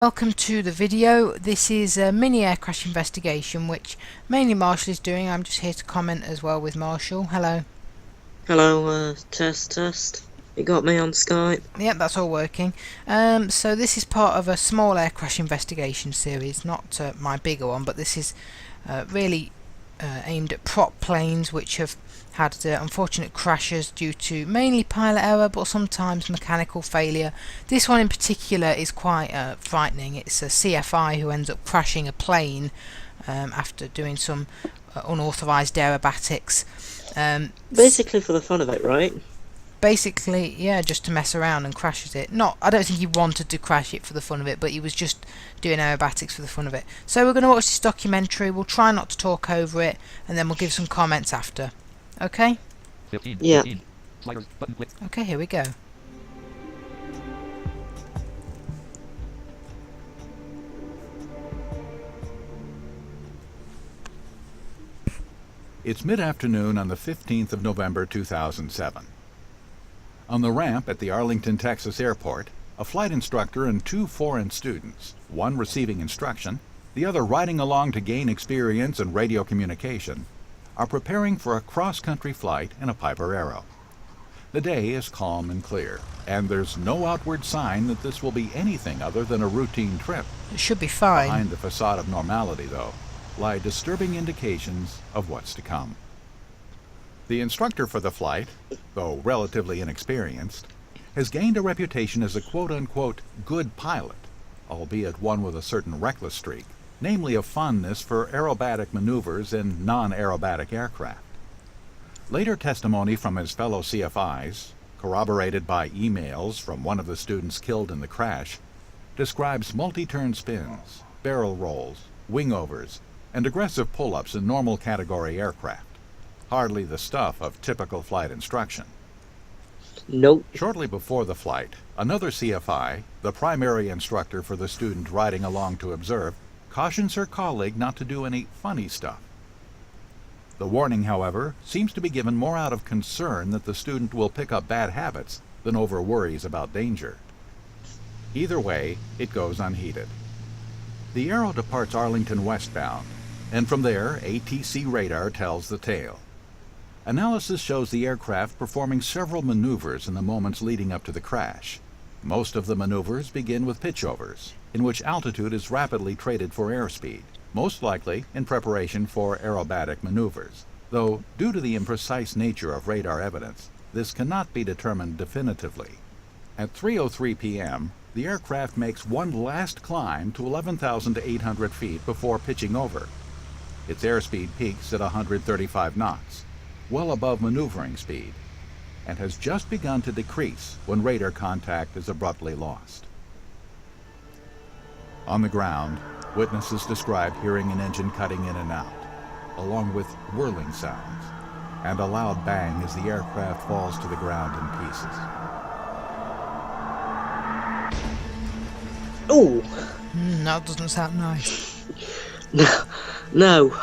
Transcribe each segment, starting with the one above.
Welcome to the video. This is a mini air crash investigation which mainly Marshall is doing. I'm just here to comment as well with Marshall. Hello. Hello, test. You got me on Skype? Yep, that's all working. So this is part of a small air crash investigation series, not my bigger one, but this is really aimed at prop planes which have had unfortunate crashes due to mainly pilot error but sometimes mechanical failure. This one in particular is quite frightening. It's a CFI who ends up crashing a plane after doing some unauthorised aerobatics. Basically for the fun of it, right? Basically, yeah, just to mess around and crashes it. I don't think he wanted to crash it for the fun of it, but he was just doing aerobatics for the fun of it. So we're going to watch this documentary. We'll try not to talk over it, and then we'll give some comments after. Okay? 15, yeah. 15. Sliders, button click. Okay, here we go. It's mid-afternoon on the 15th of November 2007. On the ramp at the Arlington, Texas airport, a flight instructor and two foreign students, one receiving instruction, the other riding along to gain experience in radio communication, are preparing for a cross-country flight in a Piper Arrow. The day is calm and clear, and there's no outward sign that this will be anything other than a routine trip. It should be fine. Behind the facade of normality, though, lie disturbing indications of what's to come. The instructor for the flight, though relatively inexperienced, has gained a reputation as a quote-unquote good pilot, albeit one with a certain reckless streak, namely a fondness for aerobatic maneuvers in non-aerobatic aircraft. Later testimony from his fellow CFIs, corroborated by emails from one of the students killed in the crash, describes multi-turn spins, barrel rolls, wingovers, and aggressive pull-ups in normal category aircraft. Hardly the stuff of typical flight instruction. Nope. Shortly before the flight, another CFI, the primary instructor for the student riding along to observe, cautions her colleague not to do any funny stuff. The warning, however, seems to be given more out of concern that the student will pick up bad habits than over worries about danger. Either way, it goes unheeded. The Arrow departs Arlington westbound, and from there, ATC radar tells the tale. Analysis shows the aircraft performing several maneuvers in the moments leading up to the crash. Most of the maneuvers begin with pitchovers, in which altitude is rapidly traded for airspeed, most likely in preparation for aerobatic maneuvers, though due to the imprecise nature of radar evidence, this cannot be determined definitively. At 3:03 p.m., the aircraft makes one last climb to 11,800 feet before pitching over. Its airspeed peaks at 135 knots, well above maneuvering speed, and has just begun to decrease when radar contact is abruptly lost. On the ground, witnesses describe hearing an engine cutting in and out, along with whirling sounds, and a loud bang as the aircraft falls to the ground in pieces. Oh! That doesn't sound nice. No.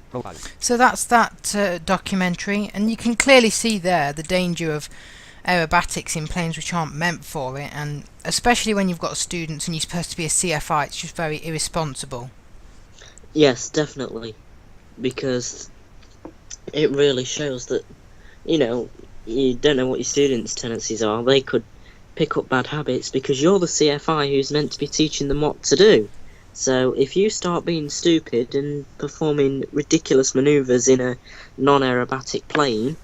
Profile. So that's that documentary, and you can clearly see there the danger of aerobatics in planes which aren't meant for it, and especially when you've got students and you're supposed to be a CFI, it's just very irresponsible. Yes, definitely. Because it really shows that, you don't know what your students' tendencies are. They could pick up bad habits because you're the CFI who's meant to be teaching them what to do. So if you start being stupid and performing ridiculous maneuvers in a non-aerobatic plane,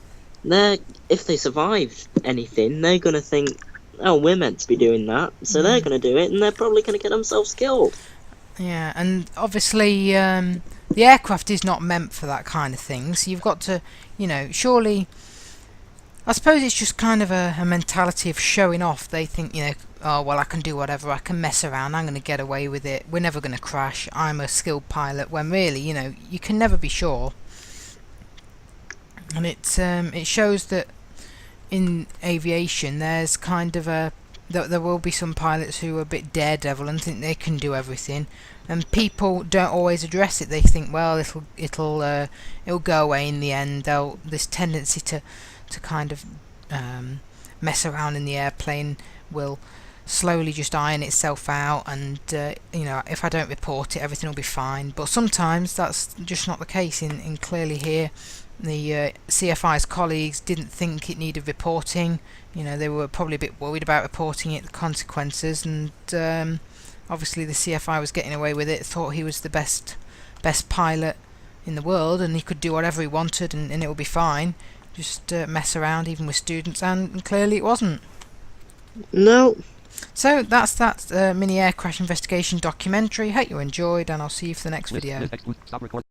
if they survive anything, they're going to think, oh, we're meant to be doing that, so they're going to do it, and they're probably going to get themselves killed. Yeah, and obviously the aircraft is not meant for that kind of thing, so you've got to, surely, I suppose it's just kind of a mentality of showing off. They think, oh, well, I can do whatever, I can mess around, I'm going to get away with it, we're never going to crash, I'm a skilled pilot, when really, you can never be sure. And it shows that in aviation there's kind of a there will be some pilots who are a bit daredevil and think they can do everything, and people don't always address it. They think, well, it'll go away in the end. This tendency to kind of mess around in the airplane will slowly just iron itself out, and if I don't report it, everything will be fine. But sometimes that's just not the case. In clearly here, the CFI's colleagues didn't think it needed reporting. They were probably a bit worried about reporting it, the consequences, and obviously the CFI was getting away with it, thought he was the best pilot in the world and he could do whatever he wanted, and it would be fine. Just mess around even with students, and clearly it wasn't. No. So that's that mini air crash investigation documentary. Hope you enjoyed, and I'll see you for the next video. Stop recording.